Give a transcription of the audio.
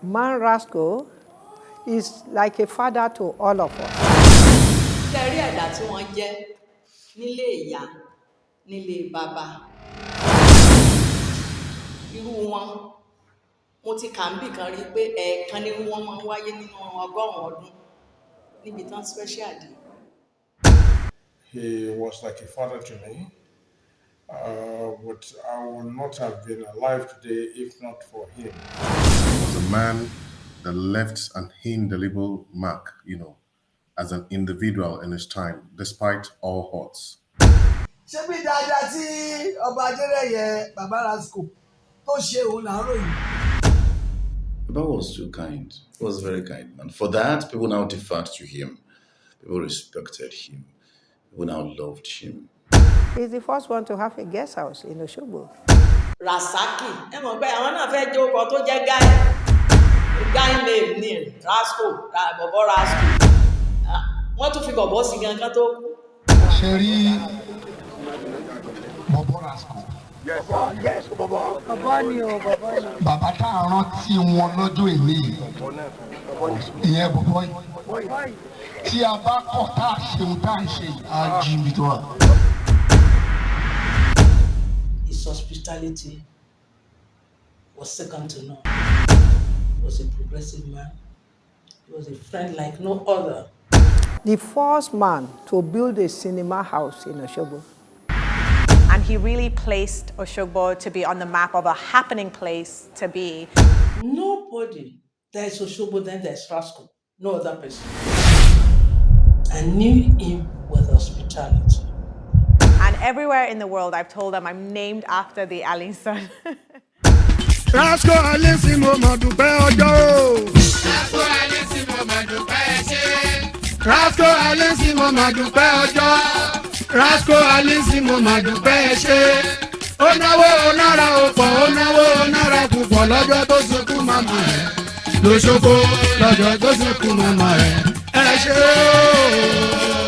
Man Rasco is like a father to all of us. Kẹ́rí ẹ̀dá tí wọ́n jẹ́ nílé ìyá, nílé bàbá. Irú wọn, mo ti kà ń bì kan rí pé ẹ̀ẹ̀kan nírú wọn máa ń wáyé nínú 100 ọdún níbi tán special dé. He was like a father to me, but I would not have been alive today if not for him. He was a man that left an indelible mark, as an individual in his time, despite all odds. Baba was too kind. He was a very kind man. For that, people now deferred to him. People respected him. People now loved him. He's the first one to have a guest house in Osogbo. Rasaq, ẹ mọ̀ pé àwọn náà fẹ́ jókòó tó jẹ́ guy name ní Rasco, bọ̀bọ̀ Rasco. Wọ́n tún fi bọ̀bọ̀ sí gangan tó kú. Ṣé rí bọ̀bọ̀ Rasco? Yes, bọ̀bọ̀ ni o, bọ̀bọ̀ ni. Bàbá tá a rántí wọn lọ́jọ́ èmi ìyẹn bọ̀bọ̀ yìí. Tí a bá kọ̀ tá a ṣeun tá a ṣe á jí mi tó wà. His hospitality was second to none. He was a progressive man. He was a friend like no other. The first man to build a cinema house in Osogbo. And he really placed Osogbo to be on the map of a happening place to be. Nobody. There is Osogbo, then there's Rasco. No other person. I knew him with hospitality. And everywhere in the world, I've told them I'm named after the Ali son. Rasco alissimo madupe ojo. Rasco alissimo madupe eche. Rasco alissimo madupe ojo. Rasco alissimo madupe eche. Onáwó onára ọ̀pọ̀, onáwó onára púpọ̀ lọ́jọ́ tó sunkún màmá ẹ̀. Lóṣogbo lọ́jọ́ tó sunkún màmá ẹ̀. Ẹ ṣé o.